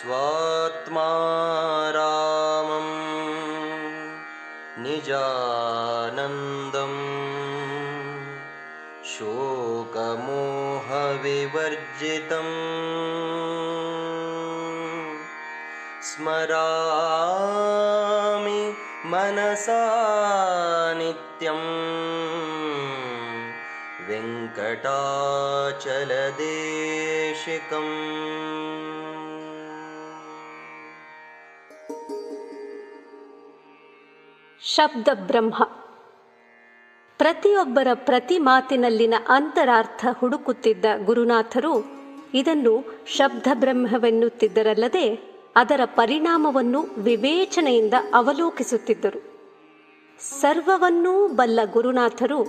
स्वात्मा रामं निजानन्दं शोकमोहविवर्जितं स्मरामि मनसा नित्यं वेङ्कटाचलदेशिकम्। ಶಬ್ದ ಬ್ರಹ್ಮ. ಪ್ರತಿಯೊಬ್ಬರ ಪ್ರತಿ ಮಾತಿನಲ್ಲಿನ ಅಂತರಾರ್ಥ ಹುಡುಕುತ್ತಿದ್ದ ಗುರುನಾಥರು ಇದನ್ನು ಶಬ್ದ ಬ್ರಹ್ಮವೆನ್ನುತ್ತಿದ್ದರಲ್ಲದೆ ಅದರ ಪರಿಣಾಮವನ್ನು ವಿವೇಚನೆಯಿಂದ ಅವಲೋಕಿಸುತ್ತಿದ್ದರು. ಸರ್ವವನ್ನೂ ಬಲ್ಲ ಗುರುನಾಥರು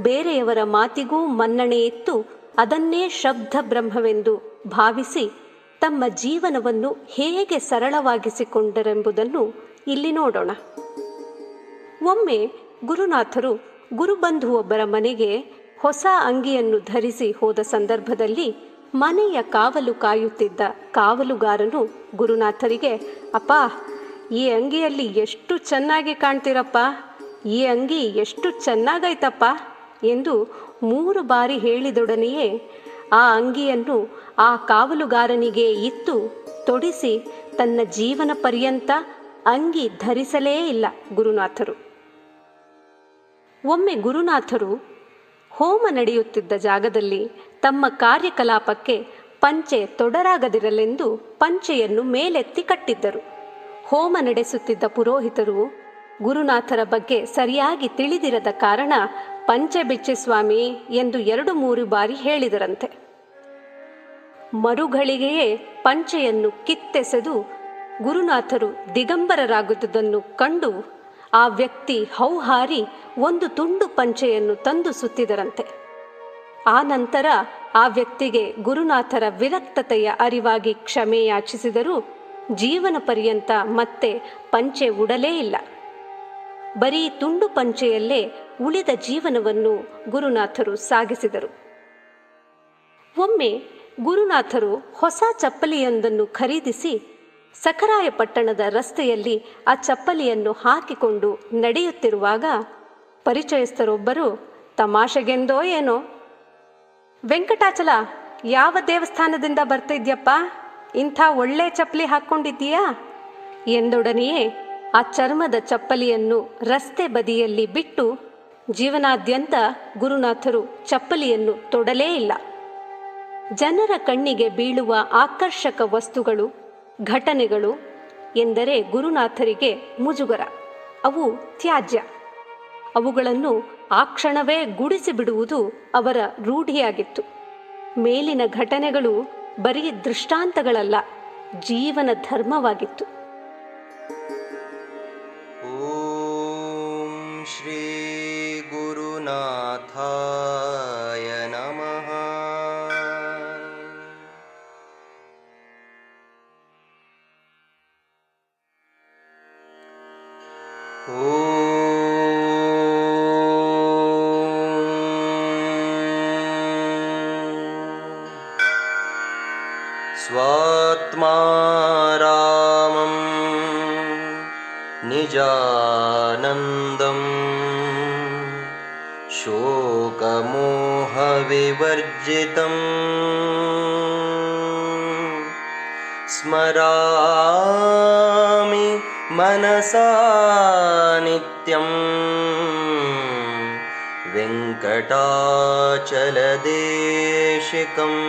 ಬೇರೆಯವರ ಮಾತಿಗೂ ಮನ್ನಣೆ ಇತ್ತು ಅದನ್ನೇ ಶಬ್ದ ಬ್ರಹ್ಮವೆಂದು ಭಾವಿಸಿ ತಮ್ಮ ಜೀವನವನ್ನು ಹೇಗೆ ಸರಳವಾಗಿಸಿಕೊಂಡರೆಂಬುದನ್ನು ಇಲ್ಲಿ ನೋಡೋಣ. ಒಮ್ಮೆ ಗುರುನಾಥರು ಗುರುಬಂಧುವೊಬ್ಬರ ಮನೆಗೆ ಹೊಸ ಅಂಗಿಯನ್ನು ಧರಿಸಿ ಹೋದ ಸಂದರ್ಭದಲ್ಲಿ ಮನೆಯ ಕಾವಲು ಕಾಯುತ್ತಿದ್ದ ಕಾವಲುಗಾರನು ಗುರುನಾಥರಿಗೆ, ಅಪ್ಪ, ಈ ಅಂಗಿಯಲ್ಲಿ ಎಷ್ಟು ಚೆನ್ನಾಗಿ ಕಾಣ್ತೀರಪ್ಪ, ಈ ಅಂಗಿ ಎಷ್ಟು ಚೆನ್ನಾಗೈತಪ್ಪ ಎಂದು 3 ಬಾರಿ ಹೇಳಿದೊಡನೆಯೇ ಆ ಅಂಗಿಯನ್ನು ಆ ಕಾವಲುಗಾರನಿಗೆ ಇತ್ತು ತೊಡಿಸಿ ತನ್ನ ಜೀವನ ಪರ್ಯಂತ ಅಂಗಿ ಧರಿಸಲೇ ಇಲ್ಲ ಗುರುನಾಥರು. ಒಮ್ಮೆ ಗುರುನಾಥರು ಹೋಮ ನಡೆಯುತ್ತಿದ್ದ ಜಾಗದಲ್ಲಿ ತಮ್ಮ ಕಾರ್ಯಕಲಾಪಕ್ಕೆ ಪಂಚೆ ತೊಡರಾಗದಿರಲೆಂದು ಪಂಚೆಯನ್ನು ಮೇಲೆತ್ತಿ ಕಟ್ಟಿದ್ದರು. ಹೋಮ ನಡೆಸುತ್ತಿದ್ದ ಪುರೋಹಿತರು ಗುರುನಾಥರ ಬಗ್ಗೆ ಸರಿಯಾಗಿ ತಿಳಿದಿರದ ಕಾರಣ ಪಂಚೆ ಬಿಚ್ಚಿ ಸ್ವಾಮಿ ಎಂದು 2-3 ಬಾರಿ ಹೇಳಿದರಂತೆ. ಮರುಗಳಿಗೆಯೇ ಪಂಚೆಯನ್ನು ಕಿತ್ತೆಸೆದು ಗುರುನಾಥರು ದಿಗಂಬರರಾಗುವುದನ್ನು ಕಂಡು ಆ ವ್ಯಕ್ತಿ ಹೌಹಾರಿ ಒಂದು ತುಂಡು ಪಂಚೆಯನ್ನು ತಂದು ಸುತ್ತಿದರಂತೆ. ಆ ನಂತರ ಆ ವ್ಯಕ್ತಿಗೆ ಗುರುನಾಥರ ವಿರಕ್ತತೆಯ ಅರಿವಾಗಿ ಕ್ಷಮೆ ಯಾಚಿಸಿದರೂ ಜೀವನ ಪರ್ಯಂತ ಮತ್ತೆ ಪಂಚೆ ಉಡಲೇ ಇಲ್ಲ. ಬರೀ ತುಂಡು ಪಂಚೆಯಲ್ಲೇ ಉಳಿದ ಜೀವನವನ್ನು ಗುರುನಾಥರು ಸಾಗಿಸಿದರು. ಒಮ್ಮೆ ಗುರುನಾಥರು ಹೊಸ ಚಪ್ಪಲಿಯೊಂದನ್ನು ಖರೀದಿಸಿ ಸಖರಾಯಪಟ್ಟಣದ ರಸ್ತೆಯಲ್ಲಿ ಆ ಚಪ್ಪಲಿಯನ್ನು ಹಾಕಿಕೊಂಡು ನಡೆಯುತ್ತಿರುವಾಗ ಪರಿಚಯಸ್ಥರೊಬ್ಬರು ತಮಾಷೆಗೆಂದೋ ಏನೋ, ವೆಂಕಟಾಚಲ, ಯಾವ ದೇವಸ್ಥಾನದಿಂದ ಬರ್ತಿದ್ಯಪ್ಪ, ಇಂಥ ಒಳ್ಳೆ ಚಪ್ಪಲಿ ಹಾಕ್ಕೊಂಡಿದ್ದೀಯಾ ಎಂದೊಡನೆಯೇ ಆ ಚರ್ಮದ ಚಪ್ಪಲಿಯನ್ನು ರಸ್ತೆ ಬದಿಯಲ್ಲಿ ಬಿಟ್ಟು ಜೀವನಾದ್ಯಂತ ಗುರುನಾಥರು ಚಪ್ಪಲಿಯನ್ನು ತೊಡಲೇ ಇಲ್ಲ. ಜನರ ಕಣ್ಣಿಗೆ ಬೀಳುವ ಆಕರ್ಷಕ ವಸ್ತುಗಳು, ಘಟನೆಗಳು ಎಂದರೆ ಗುರುನಾಥರಿಗೆ ಮುಜುಗರ, ಅವು ತ್ಯಾಜ್ಯ. ಅವುಗಳನ್ನು ಆ ಕ್ಷಣವೇ ಗುಡಿಸಿಬಿಡುವುದು ಅವರ ರೂಢಿಯಾಗಿತ್ತು. ಮೇಲಿನ ಘಟನೆಗಳು ಬರೀ ದೃಷ್ಟಾಂತಗಳಲ್ಲ, ಜೀವನ ಧರ್ಮವಾಗಿತ್ತು. ಓಂ ಶ್ರೀ ಗುರುನಾಥಾಯ ನಮಃ. स्वात्मा रामं निजानन्दं शोकमोहविवर्जितं स्मरामि मनसा नित्यं वेङ्कटाचलदेशिकम्.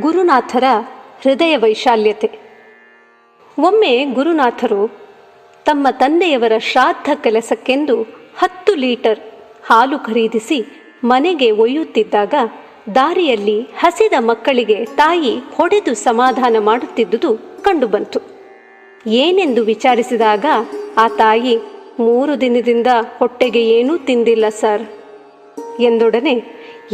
ಗುರುನಾಥರ ಹೃದಯ ವೈಶಾಲ್ಯತೆ. ಒಮ್ಮೆ ಗುರುನಾಥರು ತಮ್ಮ ತಂದೆಯವರ ಶ್ರಾದ್ದ ಕೆಲಸಕ್ಕೆಂದು 10 ಲೀಟರ್ ಹಾಲು ಖರೀದಿಸಿ ಮನೆಗೆ ಒಯ್ಯುತ್ತಿದ್ದಾಗ ದಾರಿಯಲ್ಲಿ ಹಸಿದ ಮಕ್ಕಳಿಗೆ ತಾಯಿ ಹೊಡೆದು ಸಮಾಧಾನ ಮಾಡುತ್ತಿದ್ದುದು ಕಂಡುಬಂತು. ಏನೆಂದು ವಿಚಾರಿಸಿದಾಗ ಆ ತಾಯಿ, 3 ದಿನದಿಂದ ಹೊಟ್ಟೆಗೆ ಏನೂ ತಿಂದಿಲ್ಲ ಸರ್ ಎಂದೊಡನೆ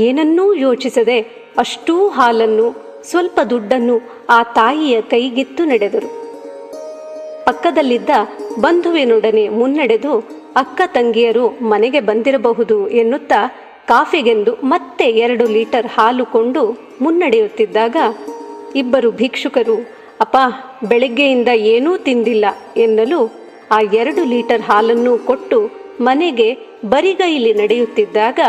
ಏನನ್ನೂ ಯೋಚಿಸದೆ ಅಷ್ಟೂ ಹಾಲನ್ನು ಸ್ವಲ್ಪ ದುಡ್ಡನ್ನು ಆ ತಾಯಿಯ ಕೈಗಿತ್ತು ನಡೆದರು. ಪಕ್ಕದಲ್ಲಿದ್ದ ಬಂಧುವಿನೊಡನೆ ಮುನ್ನಡೆದು ಅಕ್ಕ ತಂಗಿಯರು ಮನೆಗೆ ಬಂದಿರಬಹುದು ಎನ್ನುತ್ತಾ ಕಾಫಿಗೆಂದು ಮತ್ತೆ 2 ಲೀಟರ್ ಹಾಲು ಕೊಂಡು ಮುನ್ನಡೆಯುತ್ತಿದ್ದಾಗ ಇಬ್ಬರು ಭಿಕ್ಷುಕರು ಅಪ್ಪ ಬೆಳಗ್ಗೆಯಿಂದ ಏನೂ ತಿಂದಿಲ್ಲ ಎನ್ನಲು ಆ 2 ಲೀಟರ್ ಹಾಲನ್ನು ಕೊಟ್ಟು ಮನೆಗೆ ಬರಿಗೈಲಿ ನಡೆಯುತ್ತಿದ್ದಾಗ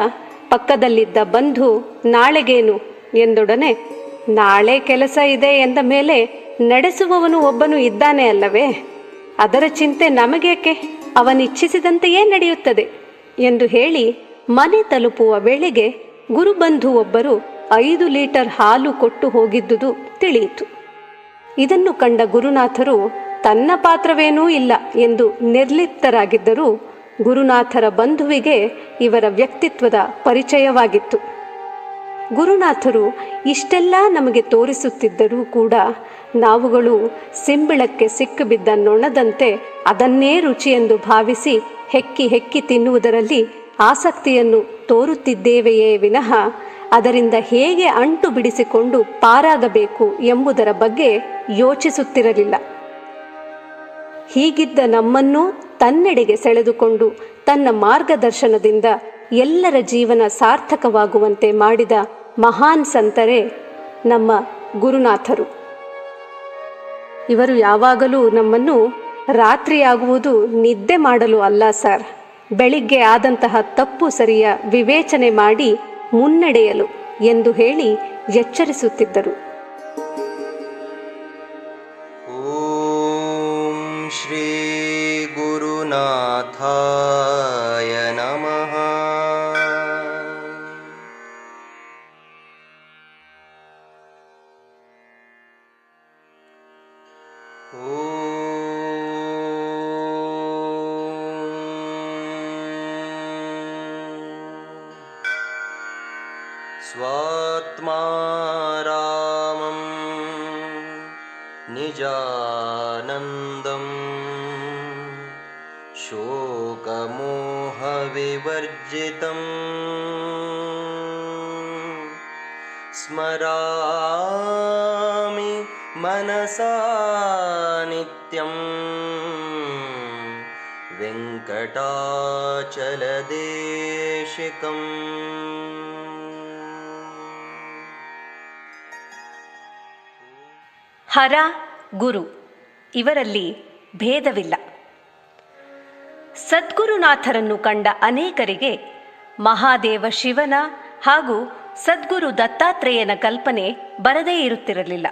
ಪಕ್ಕದಲ್ಲಿದ್ದ ಬಂಧು ನಾಳೆಗೇನು ಎಂದೊಡನೆ, ನಾಳೆ ಕೆಲಸ ಇದೆ ಎಂದ ಮೇಲೆ ನಡೆಸುವವನು ಒಬ್ಬನು ಇದ್ದಾನೆ ಅಲ್ಲವೇ, ಅದರ ಚಿಂತೆ ನಮಗೇಕೆ, ಅವನಿಚ್ಛಿಸಿದಂತೆಯೇ ನಡೆಯುತ್ತದೆ ಎಂದು ಹೇಳಿ ಮನೆ ತಲುಪುವ ವೇಳೆಗೆ ಗುರುಬಂಧು ಒಬ್ಬರು 5 ಲೀಟರ್ ಹಾಲು ಕೊಟ್ಟು ಹೋಗಿದ್ದುದು ತಿಳಿಯಿತು. ಇದನ್ನು ಕಂಡ ಗುರುನಾಥರು ತನ್ನ ಪಾತ್ರವೇನೂ ಇಲ್ಲ ಎಂದು ನಿರ್ಲಿಪ್ತರಾಗಿದ್ದರೂ ಗುರುನಾಥರ ಬಂಧುವಿಗೆ ಇವರ ವ್ಯಕ್ತಿತ್ವದ ಪರಿಚಯವಾಗಿತ್ತು. ಗುರುನಾಥರು ಇಷ್ಟೆಲ್ಲ ನಮಗೆ ತೋರಿಸುತ್ತಿದ್ದರೂ ಕೂಡ ನಾವುಗಳು ಸಿಂಬಿಳಕ್ಕೆ ಸಿಕ್ಕಿಬಿದ್ದ ನೊಣದಂತೆ ಅದನ್ನೇ ರುಚಿಯೆಂದು ಭಾವಿಸಿ ಹೆಕ್ಕಿ ಹೆಕ್ಕಿ ತಿನ್ನುವುದರಲ್ಲಿ ಆಸಕ್ತಿಯನ್ನು ತೋರುತ್ತಿದ್ದೇವೆಯೇ ವಿನಃ ಅದರಿಂದ ಹೇಗೆ ಅಂಟು ಬಿಡಿಸಿಕೊಂಡು ಪಾರಾಗಬೇಕು ಎಂಬುದರ ಬಗ್ಗೆ ಯೋಚಿಸುತ್ತಿರಲಿಲ್ಲ. ಹೀಗಿದ್ದ ನಮ್ಮನ್ನೂ ತನ್ನೆಡೆಗೆ ಸೆಳೆದುಕೊಂಡು ತನ್ನ ಮಾರ್ಗದರ್ಶನದಿಂದ ಎಲ್ಲರ ಜೀವನ ಸಾರ್ಥಕವಾಗುವಂತೆ ಮಾಡಿದ ಮಹಾನ್ ಸಂತರೇ ನಮ್ಮ ಗುರುನಾಥರು. ಇವರು ಯಾವಾಗಲೂ ನಮ್ಮನ್ನು ರಾತ್ರಿಯಾಗುವುದು ನಿದ್ದೆ ಮಾಡಲು ಅಲ್ಲ ಸರ್, ಬೆಳಿಗ್ಗೆ ಆದಂತಹ ತಪ್ಪು ಸರಿಯ ವಿವೇಚನೆ ಮಾಡಿ ಮುನ್ನಡೆಯಲು ಎಂದು ಹೇಳಿ ಎಚ್ಚರಿಸುತ್ತಿದ್ದರು. ಓಂ ಶ್ರೀ ಗುರುನಾಥಾಯ ನಮಃ. स्वात्मारामं निजानन्दं शोकमोहविवर्जितं स्मरामि मनसा नित्यं वेङ्कटाचलदेशिकम्. ಹರ ಗುರು ಇವರಲ್ಲಿ ಭೇದವಿಲ್ಲ. ಸದ್ಗುರುನಾಥರನ್ನು ಕಂಡ ಅನೇಕರಿಗೆ ಮಹಾದೇವ ಶಿವನ ಹಾಗೂ ಸದ್ಗುರು ದತ್ತಾತ್ರೇಯನ ಕಲ್ಪನೆ ಬರದೇ ಇರುತ್ತಿರಲಿಲ್ಲ.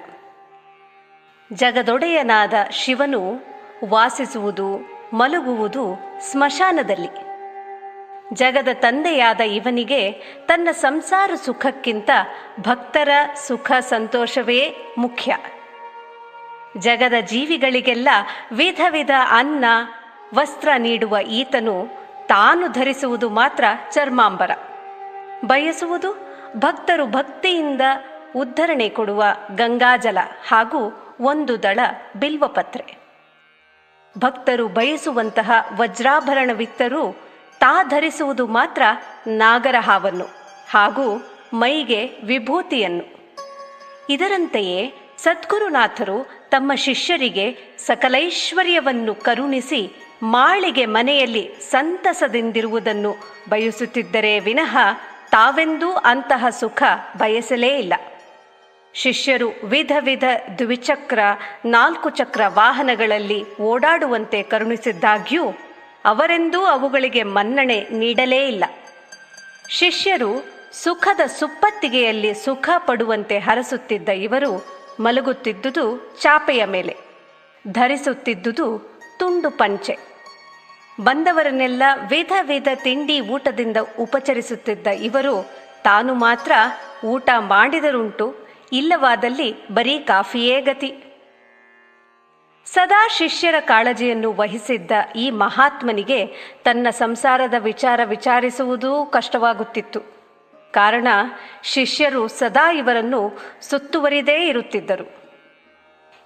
ಜಗದೊಡೆಯನಾದ ಶಿವನು ವಾಸಿಸುವುದು ಮಲಗುವುದು ಸ್ಮಶಾನದಲ್ಲಿ. ಜಗದ ತಂದೆಯಾದ ಇವನಿಗೆ ತನ್ನ ಸಂಸಾರ ಸುಖಕ್ಕಿಂತ ಭಕ್ತರ ಸುಖ ಸಂತೋಷವೇ ಮುಖ್ಯ. ಜಗದ ಜೀವಿಗಳಿಗೆಲ್ಲ ವಿಧ ವಿಧ ಅನ್ನ ವಸ್ತ್ರ ನೀಡುವ ಈತನು ತಾನು ಧರಿಸುವುದು ಮಾತ್ರ ಚರ್ಮಾಂಬರ, ಬಯಸುವುದು ಭಕ್ತರು ಭಕ್ತಿಯಿಂದ ಉದ್ಧರಣೆ ಕೊಡುವ ಗಂಗಾಜಲ ಹಾಗೂ 1 ದಳ ಬಿಲ್ವಪತ್ರೆ. ಭಕ್ತರು ಬಯಸುವಂತಹ ವಜ್ರಾಭರಣವಿತ್ತರೂ ತಾ ಧರಿಸುವುದು ಮಾತ್ರ ನಾಗರಹಾವನ್ನು ಹಾಗೂ ಮೈಗೆ ವಿಭೂತಿಯನ್ನು. ಇದರಂತೆಯೇ ಸದ್ಗುರುನಾಥರು ತಮ್ಮ ಶಿಷ್ಯರಿಗೆ ಸಕಲೈಶ್ವರ್ಯವನ್ನು ಕರುಣಿಸಿ ಮಾಳಿಗೆ ಮನೆಯಲ್ಲಿ ಸಂತಸದಿಂದಿರುವುದನ್ನು ಬಯಸುತ್ತಿದ್ದರೆ ವಿನಃ ತಾವೆಂದೂ ಅಂತಹ ಸುಖ ಬಯಸಲೇ ಇಲ್ಲ. ಶಿಷ್ಯರು ವಿಧ ವಿಧ ದ್ವಿಚಕ್ರ 4 ಚಕ್ರ ವಾಹನಗಳಲ್ಲಿ ಓಡಾಡುವಂತೆ ಕರುಣಿಸಿದ್ದಾಗ್ಯೂ ಅವರೆಂದೂ ಅವುಗಳಿಗೆ ಮನ್ನಣೆ ನೀಡಲೇ ಇಲ್ಲ. ಶಿಷ್ಯರು ಸುಖದ ಸುಪ್ಪತ್ತಿಗೆಯಲ್ಲಿ ಸುಖ ಪಡುವಂತೆ ಹರಸುತ್ತಿದ್ದ ಇವರು ಮಲಗುತ್ತಿದ್ದುದು ಚಾಪೆಯ ಮೇಲೆ, ಧರಿಸುತ್ತಿದ್ದುದು ತುಂಡು ಪಂಚೆ. ಬಂದವರನ್ನೆಲ್ಲ ವಿಧ ವಿಧ ತಿಂಡಿ ಊಟದಿಂದ ಉಪಚರಿಸುತ್ತಿದ್ದ ಇವರು ತಾನು ಮಾತ್ರ ಊಟ ಮಾಡಿದರುಂಟು, ಇಲ್ಲವಾದಲ್ಲಿ ಬರೀ ಕಾಫಿಯೇ ಗತಿ. ಸದಾ ಶಿಷ್ಯರ ಕಾಳಜಿಯನ್ನು ವಹಿಸಿದ್ದ ಈ ಮಹಾತ್ಮನಿಗೆ ತನ್ನ ಸಂಸಾರದ ವಿಚಾರ ವಿಚಾರಿಸುವುದೂ ಕಷ್ಟವಾಗುತ್ತಿತ್ತು. ಕಾರಣ ಶಿಷ್ಯರು ಸದಾ ಇವರನ್ನು ಸುತ್ತುವರಿದೇ ಇರುತ್ತಿದ್ದರು.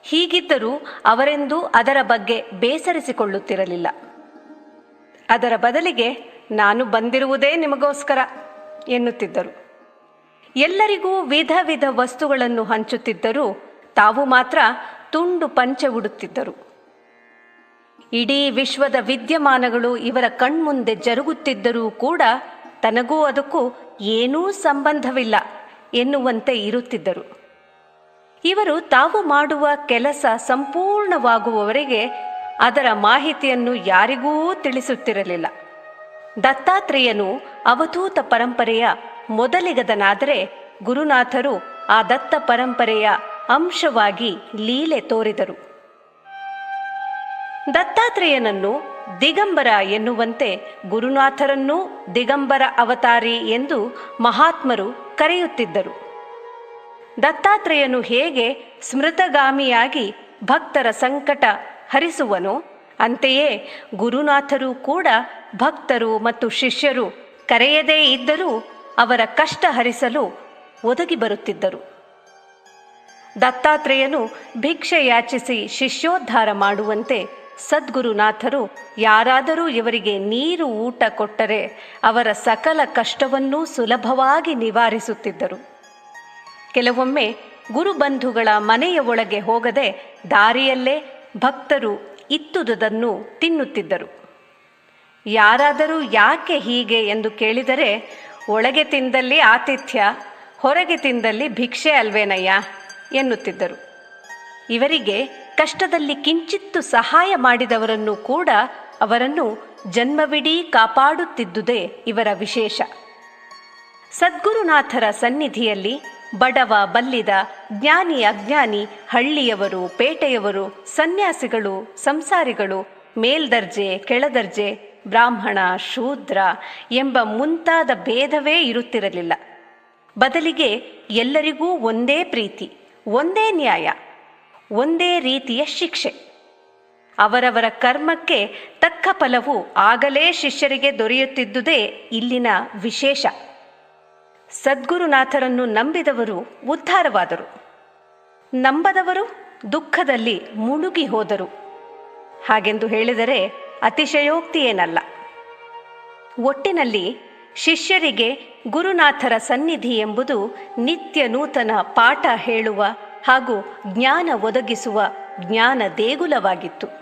ಹೀಗಿದ್ದರೂ ಅವರೆಂದೂ ಅದರ ಬಗ್ಗೆ ಬೇಸರಿಸಿಕೊಳ್ಳುತ್ತಿರಲಿಲ್ಲ. ಅದರ ಬದಲಿಗೆ ನಾನು ಬಂದಿರುವುದೇ ನಿಮಗೋಸ್ಕರ ಎನ್ನುತ್ತಿದ್ದರು. ಎಲ್ಲರಿಗೂ ವಿಧ ವಿಧ ವಸ್ತುಗಳನ್ನು ಹಂಚುತ್ತಿದ್ದರೂ ತಾವು ಮಾತ್ರ ತುಂಡು ಪಂಚೆ ಉಡುತ್ತಿದ್ದರು. ಇಡೀ ವಿಶ್ವದ ವಿದ್ಯಮಾನಗಳು ಇವರ ಕಣ್ಮುಂದೆ ಜರುಗುತ್ತಿದ್ದರೂ ಕೂಡ ತನಗೂ ಅದಕ್ಕೂ ಏನೂ ಸಂಬಂಧವಿಲ್ಲ ಎನ್ನುವಂತೆ ಇರುತ್ತಿದ್ದರು. ಇವರು ತಾವು ಮಾಡುವ ಕೆಲಸ ಸಂಪೂರ್ಣವಾಗುವವರೆಗೆ ಅದರ ಮಾಹಿತಿಯನ್ನು ಯಾರಿಗೂ ತಿಳಿಸುತ್ತಿರಲಿಲ್ಲ. ದತ್ತಾತ್ರೇಯನು ಅವಧೂತ ಪರಂಪರೆಯ ಮೊದಲಿಗದನಾದರೆ ಗುರುನಾಥರು ಆ ದತ್ತ ಪರಂಪರೆಯ ಅಂಶವಾಗಿ ಲೀಲೆ ತೋರಿದರು. ದತ್ತಾತ್ರೇಯನನ್ನು ದಿಗಂಬರ ಎನ್ನುವಂತೆ ಗುರುನಾಥರನ್ನೂ ದಿಗಂಬರ ಅವತಾರಿ ಎಂದು ಮಹಾತ್ಮರು ಕರೆಯುತ್ತಿದ್ದರು. ದತ್ತಾತ್ರೇಯನು ಹೇಗೆ ಸ್ಮೃತಗಾಮಿಯಾಗಿ ಭಕ್ತರ ಸಂಕಟ ಹರಿಸುವನೋ ಅಂತೆಯೇ ಗುರುನಾಥರು ಕೂಡ ಭಕ್ತರು ಮತ್ತು ಶಿಷ್ಯರು ಕರೆಯದೇ ಇದ್ದರೂ ಅವರ ಕಷ್ಟ ಹರಿಸಲು ಒದಗಿ ಬರುತ್ತಿದ್ದರು. ದತ್ತಾತ್ರೇಯನು ಭಿಕ್ಷೆ ಯಾಚಿಸಿ ಶಿಷ್ಯೋದ್ಧಾರ ಮಾಡುವಂತೆ ಸದ್ಗುರುನಾಥರು ಯಾರಾದರೂ ಇವರಿಗೆ ನೀರು ಊಟ ಕೊಟ್ಟರೆ ಅವರ ಸಕಲ ಕಷ್ಟವನ್ನೂ ಸುಲಭವಾಗಿ ನಿವಾರಿಸುತ್ತಿದ್ದರು. ಕೆಲವೊಮ್ಮೆ ಗುರುಬಂಧುಗಳ ಮನೆಯ ಒಳಗೆ ಹೋಗದೆ ದಾರಿಯಲ್ಲೇ ಭಕ್ತರು ಇತ್ತುದುದನ್ನು ತಿನ್ನುತ್ತಿದ್ದರು. ಯಾರಾದರೂ ಯಾಕೆ ಹೀಗೆ ಎಂದು ಕೇಳಿದರೆ, ಒಳಗೆ ತಿಂದಲ್ಲಿ ಆತಿಥ್ಯ, ಹೊರಗೆ ತಿಂದಲ್ಲಿ ಭಿಕ್ಷೆ ಅಲ್ವೇನಯ್ಯ ಎನ್ನುತ್ತಿದ್ದರು. ಇವರಿಗೆ ಕಷ್ಟದಲ್ಲಿ ಕಿಂಚಿತ್ತು ಸಹಾಯ ಮಾಡಿದವರನ್ನು ಕೂಡ ಅವರನ್ನು ಜನ್ಮವಿಡೀ ಕಾಪಾಡುತ್ತಿದ್ದುದೇ ಇವರ ವಿಶೇಷ. ಸದ್ಗುರುನಾಥರ ಸನ್ನಿಧಿಯಲ್ಲಿ ಬಡವ ಬಲ್ಲಿದ, ಜ್ಞಾನಿ ಅಜ್ಞಾನಿ, ಹಳ್ಳಿಯವರು ಪೇಟೆಯವರು, ಸನ್ಯಾಸಿಗಳು ಸಂಸಾರಿಗಳು, ಮೇಲ್ದರ್ಜೆ ಕೆಳದರ್ಜೆ, ಬ್ರಾಹ್ಮಣ ಶೂದ್ರ ಎಂಬ ಮುಂತಾದ ಭೇದವೇ ಇರುತ್ತಿರಲಿಲ್ಲ. ಬದಲಿಗೆ ಎಲ್ಲರಿಗೂ ಒಂದೇ ಪ್ರೀತಿ, ಒಂದೇ ನ್ಯಾಯ, ಒಂದೇ ರೀತಿಯ ಶಿಕ್ಷೆ. ಅವರವರ ಕರ್ಮಕ್ಕೆ ತಕ್ಕ ಫಲವು ಆಗಲೇ ಶಿಷ್ಯರಿಗೆ ದೊರೆಯುತ್ತಿದ್ದುದೇ ಇಲ್ಲಿನ ವಿಶೇಷ. ಸದ್ಗುರುನಾಥರನ್ನು ನಂಬಿದವರು ಉದ್ಧಾರವಾದರು, ನಂಬದವರು ದುಃಖದಲ್ಲಿ ಮುಳುಗಿ ಹೋದರು. ಹಾಗೆಂದು ಹೇಳಿದರೆ ಅತಿಶಯೋಕ್ತಿಯೇನಲ್ಲ. ಒಟ್ಟಿನಲ್ಲಿ ಶಿಷ್ಯರಿಗೆ ಗುರುನಾಥರ ಸನ್ನಿಧಿ ಎಂಬುದು ನಿತ್ಯ ನೂತನ ಪಾಠ ಹೇಳುವ ಹಾಗೂ ಜ್ಞಾನ ಒದಗಿಸುವ ಜ್ಞಾನ ದೇಗುಲವಾಗಿತ್ತು.